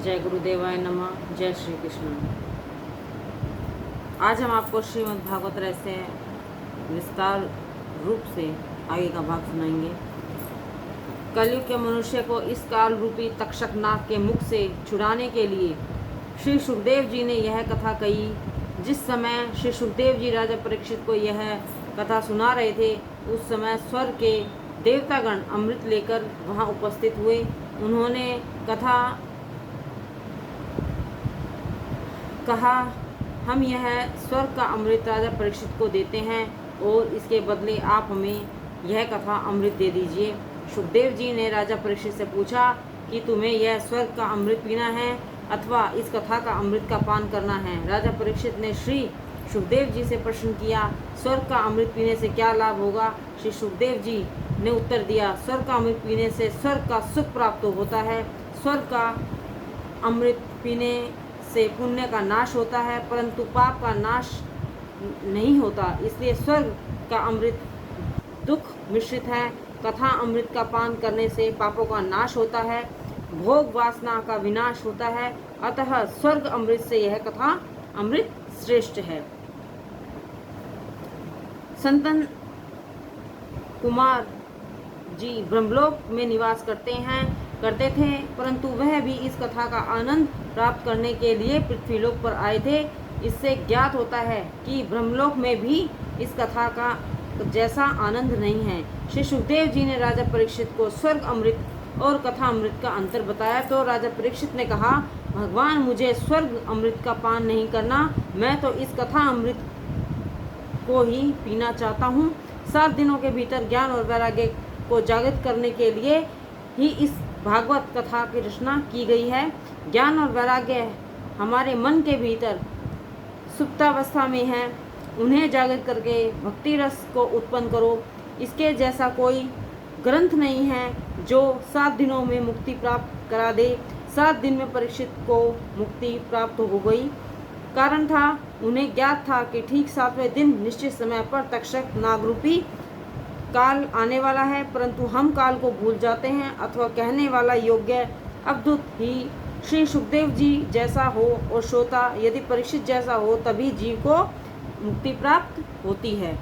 जय गुरुदेवाय नमः। जय श्री कृष्ण। आज हम आपको श्रीमद् भागवत रहस्य विस्तार रूप से आगे का भाग सुनाएंगे। कलयुग के मनुष्य को इस काल रूपी तक्षक नाग के मुख से छुड़ाने के लिए श्री सुखदेव जी ने यह कथा कही। जिस समय श्री सुखदेव जी राजा परीक्षित को यह कथा सुना रहे थे, उस समय स्वर्ग के देवतागण अमृत लेकर वहां उपस्थित हुए। उन्होंने कहा, हम यह स्वर्ग का अमृत राजा परीक्षित को देते हैं और इसके बदले आप हमें यह कथा अमृत दे दीजिए। सुखदेव जी ने राजा परीक्षित से पूछा कि तुम्हें यह स्वर्ग का अमृत पीना है अथवा इस कथा का अमृत का पान करना है। राजा परीक्षित ने श्री सुखदेव जी से प्रश्न किया, स्वर्ग का अमृत पीने से क्या लाभ होगा? श्री सुखदेव जी ने उत्तर दिया, स्वर्ग का अमृत पीने से स्वर्ग का सुख प्राप्त होता है। स्वर्ग का अमृत पीने से पुण्य का नाश होता है, परंतु पाप का नाश नहीं होता। इसलिए स्वर्ग का अमृत दुख मिश्रित है। कथा अमृत का पान करने से पापों का नाश होता है, भोग वासना का विनाश होता है। अतः स्वर्ग अमृत से यह कथा अमृत श्रेष्ठ है। संतन कुमार जी ब्रह्मलोक में निवास करते थे, परंतु वह भी इस कथा का आनंद प्राप्त करने के लिए पृथ्वीलोक पर आए थे। इससे ज्ञात होता है कि ब्रह्मलोक में भी इस कथा का जैसा आनंद नहीं है। श्री सुखदेव जी ने राजा परीक्षित को स्वर्ग अमृत और कथा अमृत का अंतर बताया तो राजा परीक्षित ने कहा, भगवान, मुझे स्वर्ग अमृत का पान नहीं करना, मैं तो इस कथा अमृत को ही पीना चाहता हूँ। 7 दिनों के भीतर ज्ञान और वैराग्य को जागृत करने के लिए ही इस भागवत कथा की रचना की गई है। ज्ञान और वैराग्य हमारे मन के भीतर सुप्तावस्था में है, उन्हें जागृत करके भक्ति रस को उत्पन्न करो। इसके जैसा कोई ग्रंथ नहीं है जो 7 दिनों में मुक्ति प्राप्त करा दे। 7 दिन में परीक्षित को मुक्ति प्राप्त हो गई। कारण था, उन्हें ज्ञात था कि ठीक 7वें दिन निश्चित समय पर तक्षक नागरूपी काल आने वाला है, परंतु हम काल को भूल जाते हैं अथवा कहने वाला योग्य अवधूत ही श्री सुखदेव जी जैसा हो और श्रोता यदि परीक्षित जैसा हो, तभी जीव को मुक्ति प्राप्त होती है।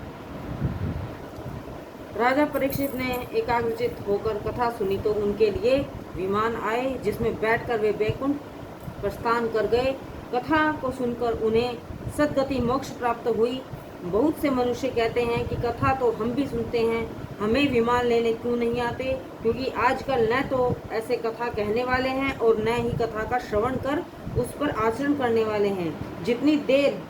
राजा परीक्षित ने एकाग्रचित होकर कथा सुनी तो उनके लिए विमान आए, जिसमें बैठकर वे बैकुंठ प्रस्थान कर गए। कथा को सुनकर उन्हें सद्गति मोक्ष प्राप्त हुई। बहुत से मनुष्य कहते हैं कि कथा तो हम भी सुनते हैं, हमें विमान लेने क्यों नहीं आते? क्योंकि आजकल न तो ऐसे कथा कहने वाले हैं और न ही कथा का श्रवण कर उस पर आचरण करने वाले हैं। जितनी देर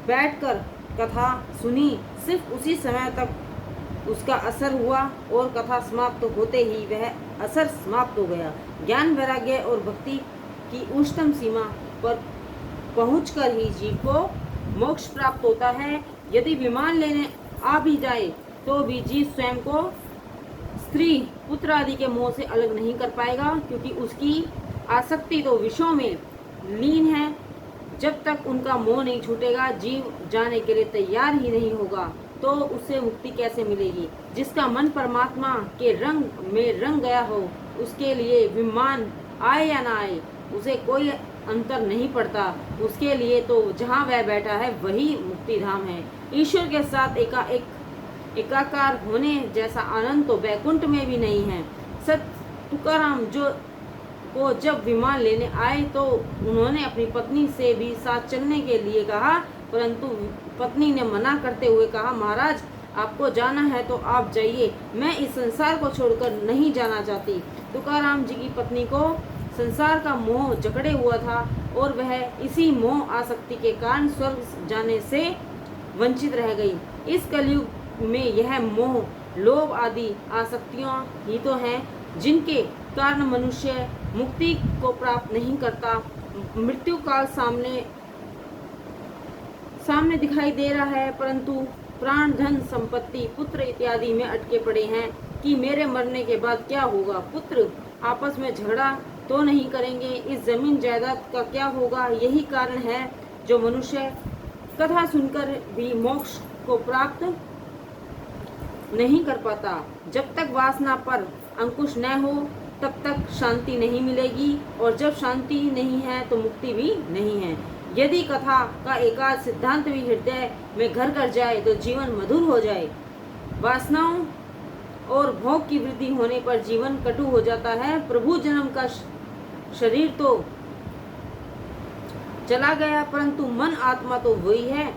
बैठकर कथा सुनी, सिर्फ उसी समय तक उसका असर हुआ और कथा समाप्त होते ही वह असर समाप्त हो गया। ज्ञान वैराग्य और भक्ति की उच्चतम सीमा पर पहुंचकर ही जीव को मोक्ष प्राप्त होता है। यदि विमान लेने आ भी जाए तो भी जीव स्वयं को स्त्री पुत्र आदि के मोह से अलग नहीं कर पाएगा, क्योंकि उसकी आसक्ति तो विषयों में लीन है। जब तक उनका मोह नहीं छूटेगा, जीव जाने के लिए तैयार ही नहीं होगा, तो उससे मुक्ति कैसे मिलेगी? जिसका मन परमात्मा के रंग में रंग गया हो, उसके लिए विमान आए या ना आए उसे कोई अंतर नहीं पड़ता। उसके लिए तो जहाँ वह बैठा है वही मुक्ति धाम है। ईश्वर के साथ एकाकार होने जैसा आनंद तो वैकुंठ में भी नहीं है। सत तुकाराम को जब विमान लेने आए तो उन्होंने अपनी पत्नी से भी साथ चलने के लिए कहा, परंतु पत्नी ने मना करते हुए कहा, महाराज, आपको जाना है तो आप जाइए, मैं इस संसार को छोड़कर नहीं जाना चाहती। तुकाराम जी की पत्नी को संसार का मोह जकड़े हुआ था और वह इसी मोह आसक्ति के कारण स्वर्ग जाने से वंचित रह गई। इस कलयुग में यह मोह, लोभ आदि आसक्तियां ही तो हैं जिनके कारण मनुष्य मुक्ति को प्राप्त नहीं करता। मृत्यु काल सामने दिखाई दे रहा है, परंतु प्राण, धन, संपत्ति, पुत्र इत्यादि में अटके पड़े हैं कि मेरे मरने के बाद क्या होगा। पुत्र आपस में झगड़ा तो नहीं करेंगे, इस जमीन जायदाद का क्या होगा। यही कारण है जो मनुष्य कथा सुनकर भी मोक्ष को प्राप्त नहीं कर पाता। जब तक वासना पर अंकुश न हो, तब तक शांति नहीं मिलेगी, और जब शांति नहीं है तो मुक्ति भी नहीं है। यदि कथा का एकाध सिद्धांत भी हृदय में घर कर जाए तो जीवन मधुर हो जाए। वासनाओं और भोग की वृद्धि होने पर जीवन कटु हो जाता है। प्रभु जन्म का शरीर तो चला गया, परंतु मन आत्मा तो वही है।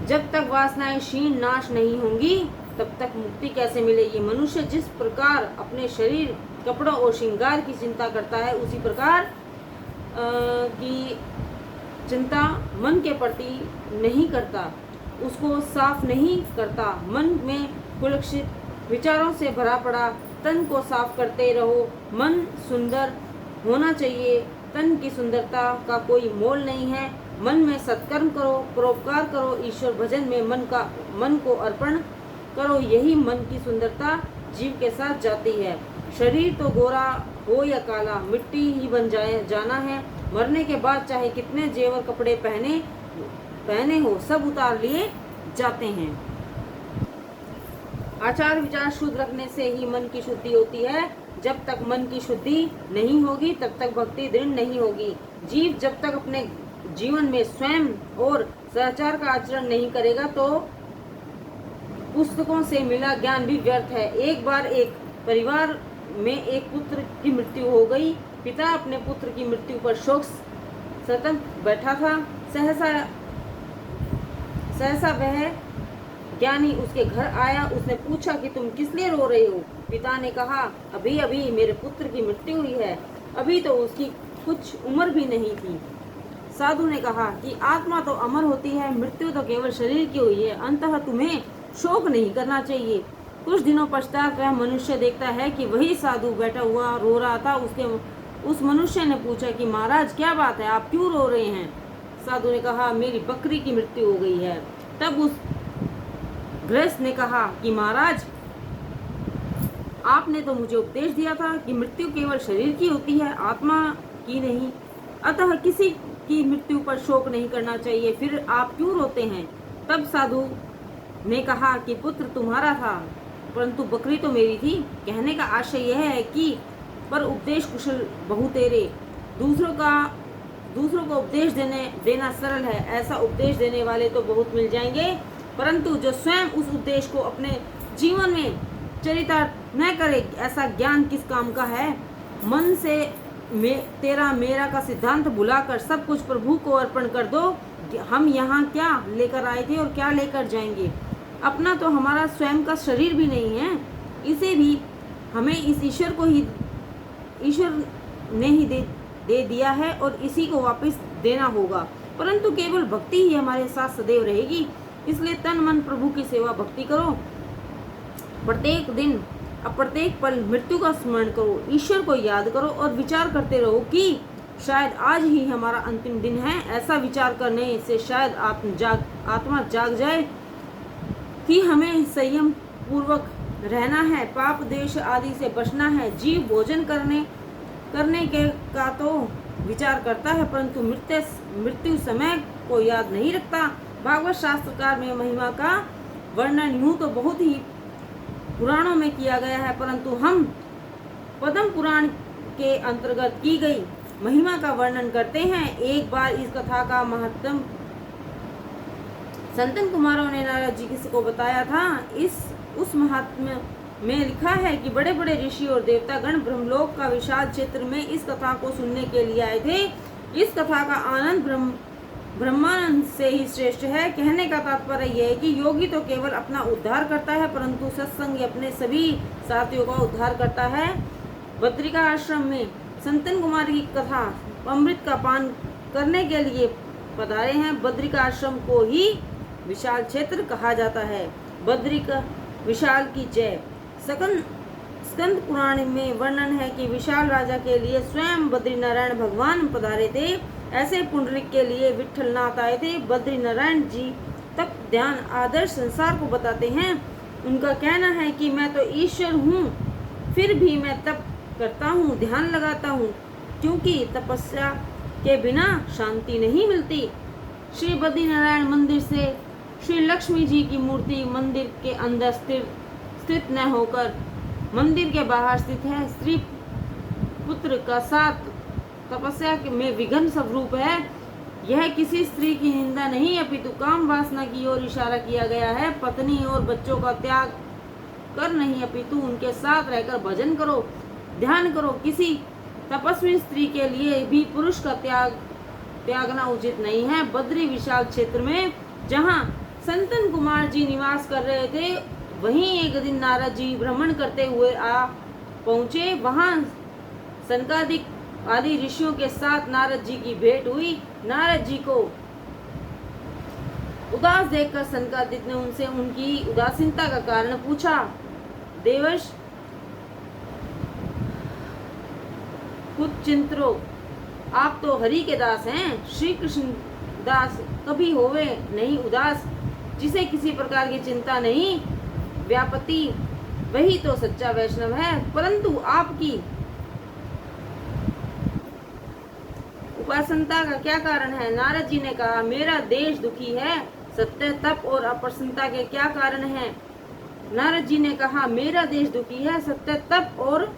जब तक वासनाएं क्षीण नाश नहीं होंगी तब तक मुक्ति कैसे मिलेगी। मनुष्य जिस प्रकार अपने शरीर, कपड़ों और श्रृंगार की चिंता करता है, उसी प्रकार की चिंता मन के प्रति नहीं करता, उसको साफ नहीं करता। मन में कुलक्षित विचारों से भरा पड़ा तन को साफ करते रहो। मन सुंदर होना चाहिए, तन की सुंदरता का कोई मोल नहीं है। मन में सत्कर्म करो, परोपकार करो, ईश्वर भजन में मन को अर्पण करो। यही मन की सुंदरता जीव के साथ जाती है। शरीर तो गोरा हो या काला, मिट्टी ही बन जाना है। मरने के बाद चाहे कितने जेवर कपड़े पहने हो, सब उतार लिए जाते हैं। आचार विचार शुद्ध रखने से ही मन की शुद्धि होती है। जब तक मन की शुद्धि नहीं होगी तब तक भक्ति दृढ़ नहीं होगी। जीव जब तक अपने जीवन में स्वयं और सदाचार का आचरण नहीं करेगा तो पुस्तकों से मिला ज्ञान भी व्यर्थ है। एक बार एक परिवार में एक पुत्र की मृत्यु हो गई। पिता अपने पुत्र की मृत्यु पर शोक सतत बैठा था। सहसा वह ज्ञानी उसके घर आया। उसने पूछा कि तुम किस लिए रो रहे हो। पिता ने कहा, अभी अभी मेरे पुत्र की मृत्यु हुई है, अभी तो उसकी कुछ उम्र भी नहीं थी। साधु ने कहा कि आत्मा तो अमर होती है, मृत्यु तो केवल शरीर की हुई है, अंततः तुम्हें शोक नहीं करना चाहिए। कुछ दिनों पश्चात वह मनुष्य देखता है कि वही साधु बैठा हुआ रो रहा था। उस मनुष्य ने पूछा कि महाराज क्या बात है, आप क्यों रो रहे हैं। साधु ने कहा, मेरी बकरी की मृत्यु हो गई है। तब उस गृहस्थ ने कहा कि महाराज, आपने तो मुझे उपदेश दिया था कि मृत्यु केवल शरीर की होती है, आत्मा की नहीं, अतः किसी की मृत्यु पर शोक नहीं करना चाहिए, फिर आप क्यों रोते हैं। तब साधु ने कहा कि पुत्र तुम्हारा था परंतु बकरी तो मेरी थी। कहने का आशय यह है कि पर उपदेश कुशल बहु तेरे। दूसरों को उपदेश देना सरल है, ऐसा उपदेश देने वाले तो बहुत मिल जाएंगे, परंतु जो स्वयं उस उपदेश को अपने जीवन में चरितार्थ न करे, ऐसा ज्ञान किस काम का है। मन से तेरा मेरा का सिद्धांत भुलाकर सब कुछ प्रभु को अर्पण कर दो। हम यहाँ क्या लेकर आए थे और क्या लेकर जाएंगे। अपना तो हमारा स्वयं का शरीर भी नहीं है, इसे भी हमें इस ईश्वर ने ही दे दिया है और इसी को वापस देना होगा। परंतु केवल भक्ति ही हमारे साथ सदैव रहेगी। इसलिए तन मन प्रभु की सेवा भक्ति करो। प्रत्येक दिन प्रत्येक पल मृत्यु का स्मरण करो, ईश्वर को याद करो और विचार करते रहो कि शायद आज ही हमारा अंतिम दिन है। ऐसा विचार करने से शायद आत्मा जाग जाए कि हमें संयम पूर्वक रहना है, पाप देश आदि से बचना है। जीव भोजन करने के का तो विचार करता है, परंतु मृत्यु समय को याद नहीं रखता। भागवत शास्त्रकार में महिमा का वर्णन यूं तो बहुत ही पुराणों में किया गया है, परंतु हम पद्म पुराण के अंतर्गत की गई महिमा का वर्णन करते हैं। एक बार इस कथा का महत्व संतन कुमारों ने नारद जी को बताया था। उस महात्म्य में लिखा है कि बड़े बड़े ऋषि और देवतागण ब्रह्मलोक का विशाल क्षेत्र में इस कथा को सुनने के लिए आए थे। इस कथा का आनंद ब्रह्मानंद से ही श्रेष्ठ है। कहने का तात्पर्य यह है कि योगी तो केवल अपना उद्धार करता है, परंतु सत्संग अपने सभी साथियों का उद्धार करता है। बद्रिका आश्रम में संतन कुमार की कथा अमृत का पान करने के लिए पधारे हैं। बद्रिका आश्रम को ही विशाल क्षेत्र कहा जाता है। बद्रिका विशाल की जय। स्कंद पुराण में वर्णन है कि विशाल राजा के लिए स्वयं बद्रीनारायण भगवान पधारे थे। ऐसे पुंडरीक के लिए विठलनाथ आए थे। बद्रीनारायण जी तप ध्यान आदर्श संसार को बताते हैं। उनका कहना है कि मैं तो ईश्वर हूँ, फिर भी मैं तप करता हूँ, ध्यान लगाता हूँ, क्योंकि तपस्या के बिना शांति नहीं मिलती। श्री बद्रीनारायण मंदिर से श्री लक्ष्मी जी की मूर्ति मंदिर के अंदर स्थित न होकर मंदिर के बाहर स्थित है। श्री पुत्र का साथ तपस्या में विघ्न स्वरूप है। यह किसी स्त्री की निंदा नहीं अपितु काम वासना की ओर इशारा किया गया है। पत्नी और बच्चों का त्याग कर नहीं अपितु उनके साथ रहकर भजन करो, ध्यान करो। किसी तपस्वी स्त्री के लिए भी पुरुष का त्यागना उचित नहीं है। बद्री विशाल क्षेत्र में जहाँ संतन कुमार जी निवास कर रहे थे, वहीं एक दिन नारद जी भ्रमण करते हुए आ पहुँचे। वहाँ सनकादिक आदि ऋषियों के साथ नारद जी की भेंट हुई। नारद जी को उदास देखकर सनकादिक ने उनसे उनकी उदासीनता का कारण पूछा। देवर्ष कुचिंत्रो, आप तो हरि के दास हैं। श्री कृष्ण दास कभी होवे नहीं उदास, जिसे किसी प्रकार की चिंता नहीं व्यापती, वही तो सच्चा वैष्णव है। परंतु आपकी उपासनता का क्या कारण है? नारद जी ने कहा, मेरा देश दुखी है। सत्य, तप और अप्रसन्नता के क्या कारण हैं? नारद जी ने कहा, मेरा देश दुखी है। सत्य, तप और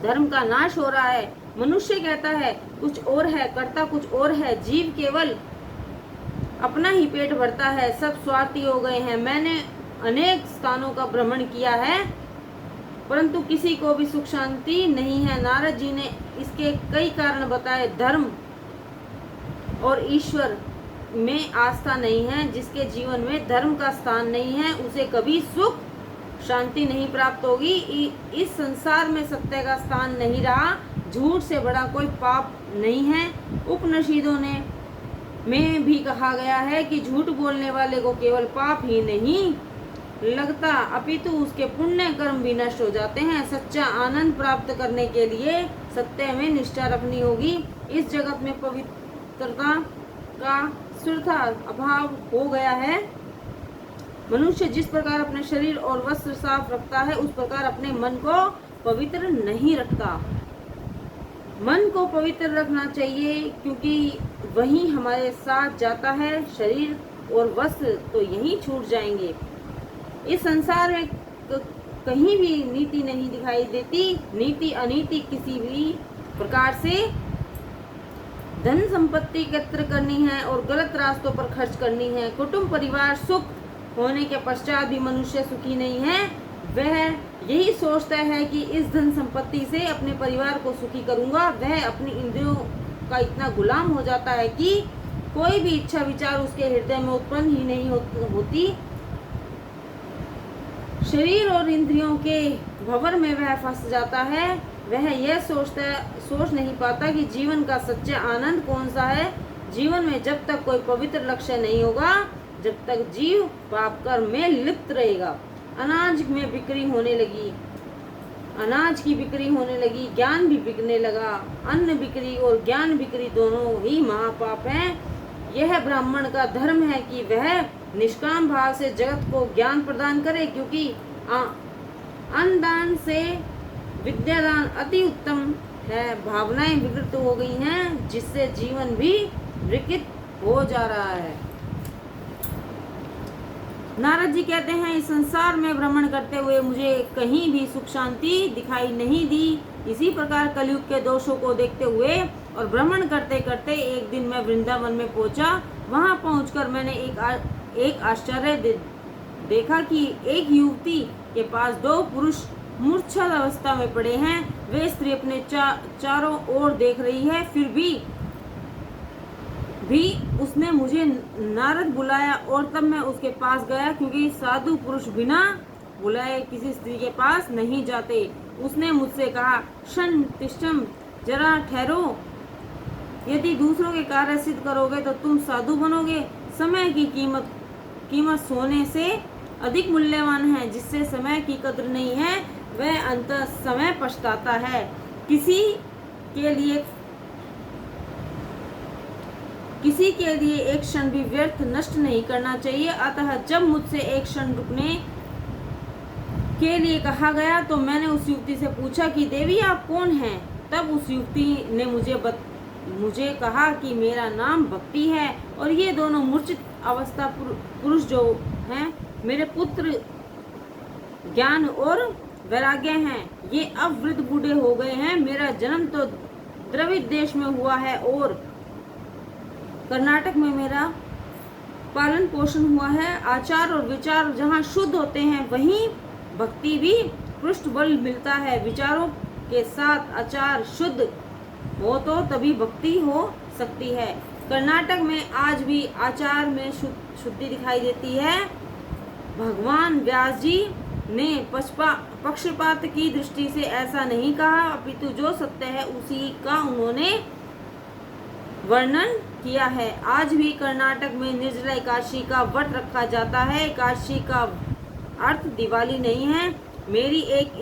धर्म का नाश हो रहा है। मनुष्य कहता है कुछ और है, करता कुछ और है। जीव केवल अपना ही पेट भरता है, सब स्वार्थी हो गए हैं। मैंने अनेक स्थानों का भ्रमण किया है, परंतु किसी को भी सुख शांति नहीं है। नारद जी ने इसके कई कारण बताए। धर्म और ईश्वर में आस्था नहीं है। जिसके जीवन में धर्म का स्थान नहीं है, उसे कभी सुख शांति नहीं प्राप्त होगी। इस संसार में सत्य का स्थान नहीं रहा। झूठ से बड़ा कोई पाप नहीं है। उपनिषदों में भी कहा गया है कि झूठ बोलने वाले को केवल पाप ही नहीं लगता, अपितु उसके पुण्य कर्म भी नष्ट हो जाते हैं। सच्चा आनंद प्राप्त करने के लिए सत्य में निष्ठा रखनी होगी। इस जगत में पवित्रता का स्थिरता अभाव हो गया है। मनुष्य जिस प्रकार अपने शरीर और वस्त्र साफ रखता है, उस प्रकार अपने मन को पवित्र नहीं रखता। मन को पवित्र रखना चाहिए, क्योंकि वही हमारे साथ जाता है। शरीर और वस्त्र तो यहीं छूट जाएंगे। इस संसार में कहीं भी नीति नहीं दिखाई देती। नीति अनीति किसी भी प्रकार से धन संपत्ति एकत्र करनी है और गलत रास्तों पर खर्च करनी है। कुटुंब परिवार सुख होने के पश्चात भी मनुष्य सुखी नहीं है। वह यही सोचता है कि इस धन संपत्ति से अपने परिवार को सुखी करूंगा। वह अपनी इंद्रियों का इतना गुलाम हो जाता है कि कोई भी इच्छा विचार उसके हृदय में उत्पन्न ही नहीं होती। शरीर और इंद्रियों के भंवर में वह फंस जाता है। वह यह सोच नहीं पाता कि जीवन का सच्चा आनंद कौन सा है। जीवन में जब तक कोई पवित्र लक्ष्य नहीं होगा, जब तक जीव पाप कर्म में लिप्त रहेगा। अनाज में बिक्री होने लगी, अनाज की बिक्री होने लगी, ज्ञान भी बिकने लगा। अन्न बिक्री और ज्ञान बिक्री दोनों ही महापाप हैं। यह ब्राह्मण का धर्म है कि वह निष्काम भाव से जगत को ज्ञान प्रदान करे, क्योंकि अन्नदान से विद्यादान अति उत्तम है। भावनाएं विकृत हो गई हैं, जिससे जीवन भी विकृत हो जा रहा है। नारद जी कहते हैं, इस संसार में भ्रमण करते हुए मुझे कहीं भी सुख शांति दिखाई नहीं दी। इसी प्रकार कलयुग के दोषों को देखते हुए और भ्रमण करते करते एक दिन मैं वृंदावन में पहुंचा। वहां पहुंचकर मैंने एक आश्चर्य देखा कि एक युवती के पास दो पुरुष मूर्छा अवस्था में पड़े हैं। वे स्त्री अपने चारों ओर देख रही है। फिर भी उसने मुझे नारद बुलाया और तब मैं उसके पास गया, क्योंकि साधु पुरुष बिना बुलाए किसी स्त्री के पास नहीं जाते। उसने मुझसे कहा, क्षण तिष्ठम, जरा ठहरो। यदि दूसरों के कार्य सिद्ध करोगे तो तुम साधु बनोगे। समय की कीमत सोने से अधिक मूल्यवान है। जिससे समय की कद्र नहीं है, वह अंत समय पछताता है। किसी के लिए एक क्षण भी व्यर्थ नष्ट नहीं करना चाहिए। अतः जब मुझसे एक क्षण रुकने के लिए कहा गया तो मैंने उस युवती से पूछा कि देवी आप कौन हैं? तब उस युवती ने मुझे कहा कि मेरा नाम भक्ति है और ये दोनों मूर्छित अवस्था पुरुष जो हैं मेरे पुत्र ज्ञान और वैराग्य हैं। ये अब वृद्ध बूढ़े हो गए हैं। मेरा जन्म तो द्रविड़ देश में हुआ है और कर्नाटक में मेरा पालन पोषण हुआ है। आचार और विचार जहाँ शुद्ध होते हैं वहीं भक्ति भी पृष्ठ बल मिलता है। विचारों के साथ आचार शुद्ध हो तो तभी भक्ति हो सकती है। कर्नाटक में आज भी आचार में शुद्धि दिखाई देती है। भगवान व्यास जी ने पक्षपात की दृष्टि से ऐसा नहीं कहा, अपितु जो सत्य है उसी का उन्होंने वर्णन किया है। आज भी कर्नाटक में निर्जला एकादशी का व्रत रखा जाता है। एकादशी का अर्थ दिवाली नहीं है, मेरी एक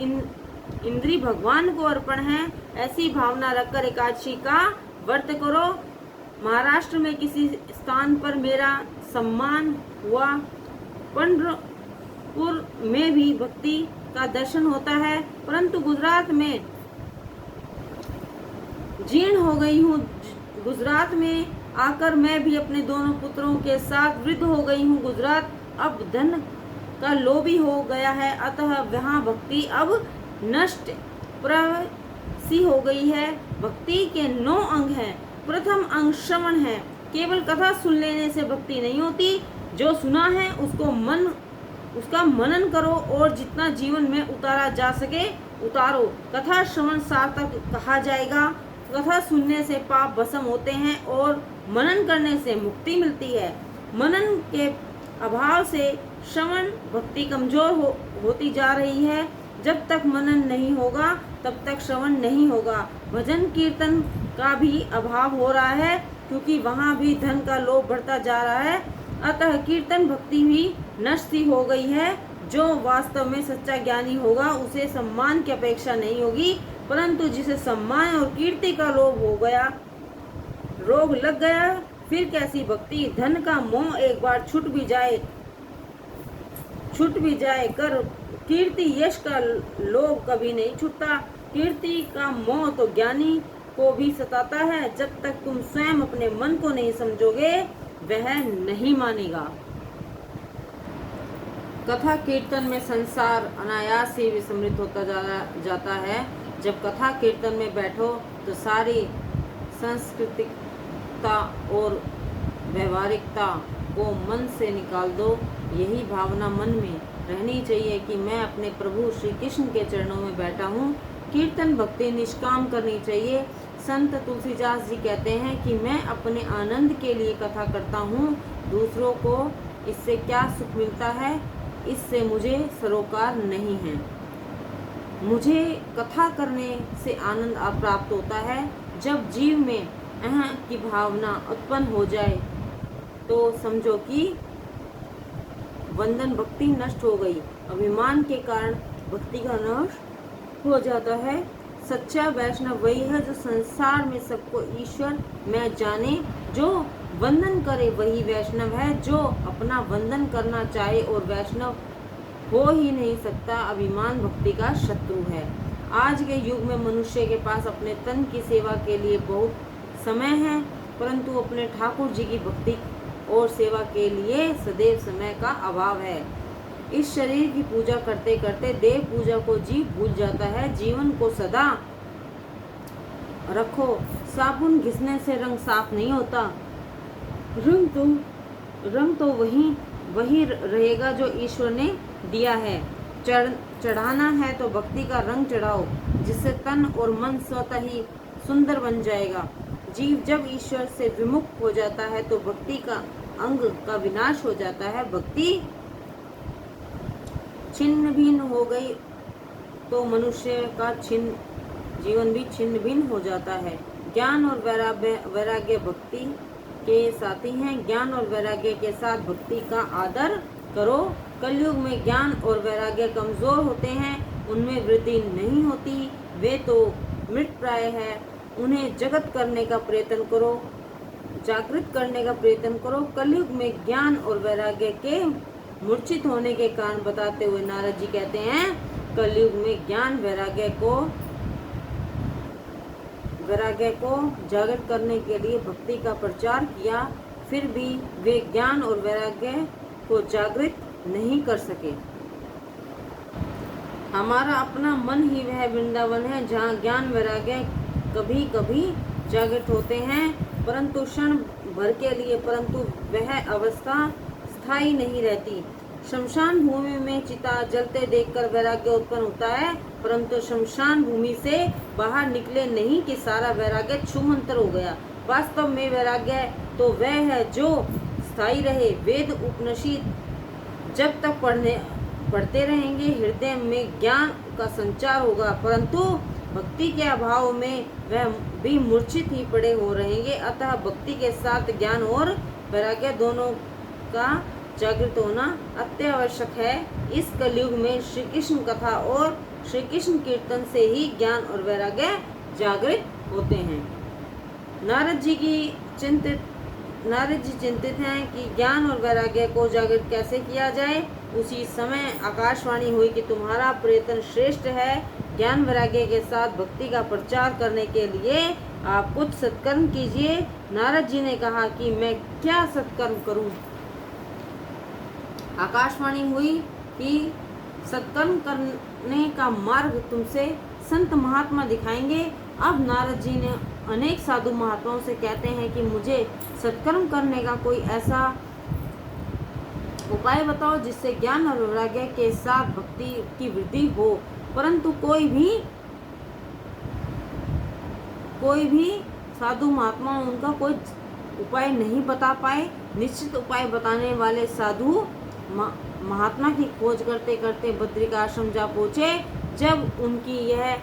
इंद्री भगवान को अर्पण है, ऐसी भावना रखकर एकादशी का व्रत करो। महाराष्ट्र में किसी स्थान पर मेरा सम्मान हुआ, पंढरपुर में भी भक्ति का दर्शन होता है, परंतु गुजरात में जीर्ण हो गई हूँ। गुजरात में आकर मैं भी अपने दोनों पुत्रों के साथ वृद्ध हो गई हूँ। गुजरात अब धन का लोभी हो गया है, अतः वहाँ भक्ति अब नष्ट प्रवसी हो गई है। भक्ति के 9 अंग हैं। प्रथम अंग श्रवण है। केवल कथा सुन लेने से भक्ति नहीं होती। जो सुना है उसका मनन करो और जितना जीवन में उतारा जा सके उतारो। कथा श्रवण सार्थक कहा जाएगा। कथा सुनने से पाप भस्म होते हैं और मनन करने से मुक्ति मिलती है। मनन के अभाव से श्रवण भक्ति कमजोर होती जा रही है। जब तक मनन नहीं होगा तब तक श्रवण नहीं होगा। भजन कीर्तन का भी अभाव हो रहा है, क्योंकि वहाँ भी धन का लोभ बढ़ता जा रहा है। अतः कीर्तन भक्ति भी नष्ट हो गई है। जो वास्तव में सच्चा ज्ञानी होगा उसे सम्मान की अपेक्षा नहीं होगी, परंतु जिसे सम्मान और कीर्ति का लोभ हो गया, रोग लग गया, फिर कैसी भक्ति। धन का मोह एक बार छूट भी जाए कर कीर्ति यश का लोभ कभी नहीं छूटता। कीर्ति का मोह तो ज्ञानी को भी सताता है। जब तक तुम स्वयं अपने मन को नहीं समझोगे वह नहीं मानेगा। कथा कीर्तन में संसार अनायास ही विस्मृत होता जाता है। जब कथा कीर्तन में बैठो तो सारी सांस्कृतिकता और व्यवहारिकता को मन से निकाल दो। यही भावना मन में रहनी चाहिए कि मैं अपने प्रभु श्री कृष्ण के चरणों में बैठा हूँ। कीर्तन भक्ति निष्काम करनी चाहिए। संत तुलसीदास जी कहते हैं कि मैं अपने आनंद के लिए कथा करता हूँ, दूसरों को इससे क्या सुख मिलता है, इससे मुझे सरोकार नहीं है। मुझे कथा करने से आनंद प्राप्त होता है। जब जीव में अहं की भावना उत्पन्न हो जाए तो समझो कि वंदन भक्ति नष्ट हो गई। अभिमान के कारण भक्ति का नाश हो जाता है। सच्चा वैष्णव वही है जो संसार में सबको ईश्वर में जाने। जो वंदन करे वही वैष्णव है। जो अपना वंदन करना चाहे और वैष्णव हो ही नहीं सकता, अभिमान भक्ति का शत्रु है। आज के युग में मनुष्य के पास अपने तन की सेवा के लिए बहुत समय है, परंतु अपने ठाकुर जी की भक्ति और सेवा के लिए सदैव समय का अभाव है। इस शरीर की पूजा करते करते देव पूजा को जीव भूल जाता है। जीवन को सदा रखो। साबुन घिसने से रंग साफ नहीं होता। रंग तो वही रहेगा जो ईश्वर ने दिया है। चढ़ाना है तो भक्ति का रंग चढ़ाओ, जिससे तन और मन स्वतः ही सुंदर बन जाएगा। जीव जब ईश्वर से विमुख हो जाता है तो भक्ति का अंग का विनाश हो जाता है। भक्ति छिन्न भिन्न हो गई तो मनुष्य का जीवन भी छिन्न भिन्न हो जाता है। ज्ञान और वैराग्य भक्ति के साथी हैं। ज्ञान और वैराग्य के साथ भक्ति का आदर करो। कलयुग में ज्ञान और वैराग्य कमजोर होते हैं, उनमें वृद्धि नहीं होती, वे तो मृत प्राय है। उन्हें जागृत करने का प्रयत्न करो। कलयुग में ज्ञान और वैराग्य के मूर्छित होने के कारण बताते हुए नारद जी कहते हैं, कलयुग में ज्ञान वैराग्य को जागृत करने के लिए भक्ति का प्रचार किया, फिर भी वे ज्ञान और वैराग्य को जागृत नहीं कर सके। हमारा अपना मन ही वह वृंदावन है जहाँ ज्ञान वैराग्य कभी कभी जागृत होते हैं, परंतु क्षण भर के लिए, परंतु वह अवस्था स्थायी नहीं रहती। शमशान भूमि में चिता जलते देखकर वैराग्य उत्पन्न होता है, परंतु शमशान भूमि से बाहर निकले नहीं कि सारा वैराग्य छूमंतर हो गया। वास्तव में वैराग्य तो वह है जो स्थायी रहे। वेद उपनिषद जब तक पढ़ते रहेंगे हृदय में ज्ञान का संचार होगा, परंतु भक्ति के अभाव में वह भी मूर्छित ही पड़े हो रहेंगे। अतः भक्ति के साथ ज्ञान और वैराग्य दोनों का जागृत होना अत्यावश्यक है। इस कलयुग में श्री कृष्ण कथा और श्री कृष्ण कीर्तन से ही ज्ञान और वैराग्य जागृत होते हैं। नारद जी चिंतित हैं कि ज्ञान और वैराग्य को जागृत कैसे किया जाए। उसी समय आकाशवाणी हुई कि तुम्हारा प्रयत्न श्रेष्ठ है। ज्ञान वैराग्य के साथ भक्ति का प्रचार करने के लिए आप कुछ सत्कर्म कीजिए। नारद जी ने कहा कि मैं क्या सत्कर्म करूं। आकाशवाणी हुई कि सत्कर्म करने का मार्ग तुमसे संत महात्मा दिखाएंगे। अब नारद जी ने अनेक साधु महात्माओं से कहते हैं कि मुझे सत्कर्म करने का कोई ऐसा उपाय बताओ जिससे ज्ञान और वैराग्य के साथ भक्ति की वृद्धि हो। परंतु कोई भी साधु महात्मा उनका कोई उपाय नहीं बता पाए। निश्चित उपाय बताने वाले साधु महात्मा की खोज करते करते बद्रिका आश्रम जा पहुँचे। जब उनकी यह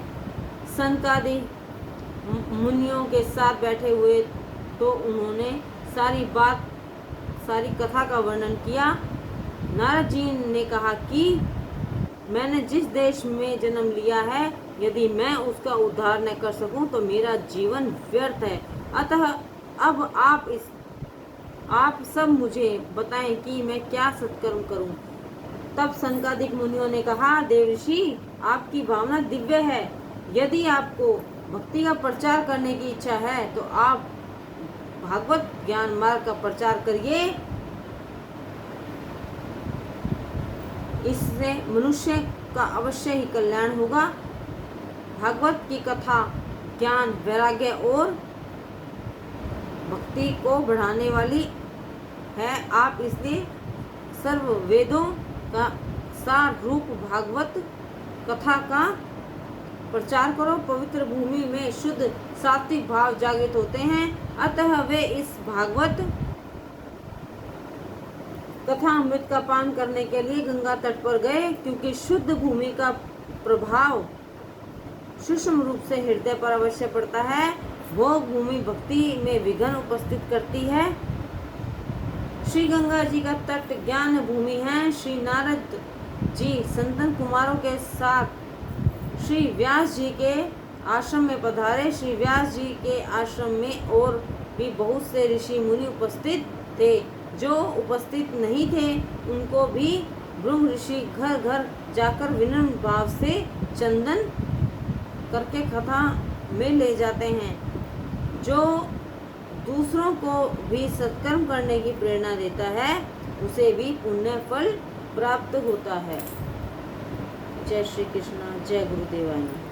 सनकादि मुनियों के साथ बैठे हुए तो उन्होंने सारी कथा का वर्णन किया। नारद जी ने कहा कि मैंने जिस देश में जन्म लिया है, यदि मैं उसका उद्धार न कर सकूं तो मेरा जीवन व्यर्थ है। अतः अब आप सब मुझे बताएं कि मैं क्या सत्कर्म करूं। तब सनकादिक मुनियों ने कहा, देवर्षि आपकी भावना दिव्य है। यदि आपको भक्ति का प्रचार करने की इच्छा है तो आप भागवत ज्ञान मार्ग का प्रचार करिए। इससे मनुष्य का अवश्य ही कल्याण होगा। भागवत की कथा ज्ञान वैराग्य और भक्ति को बढ़ाने वाली है। आप इसलिए सर्व वेदों का सार रूप भागवत कथा का प्रचार करो। पवित्र भूमि में शुद्ध सात्विक भाव जागृत होते हैं। अतः वे इस भागवत कथा अमृत का पान करने के लिए गंगा तट पर गए, क्योंकि शुद्ध भूमि का प्रभाव सूक्ष्म रूप से हृदय पर अवश्य पड़ता है। वो भूमि भक्ति में विघ्न उपस्थित करती है। श्री गंगा जी का तट ज्ञान भूमि है। श्री नारद जी संतन कुमारों के साथ श्री व्यास जी के आश्रम में पधारे। श्री व्यास जी के आश्रम में और भी बहुत से ऋषि मुनि उपस्थित थे। जो उपस्थित नहीं थे उनको भी भृंग ऋषि घर घर जाकर विनम्र भाव से चंदन करके कथा में ले जाते हैं, जो दूसरों को भी सत्कर्म करने की प्रेरणा देता है, उसे भी पुण्य फल प्राप्त होता है। जय श्री कृष्ण, जय गुरुदेवानी।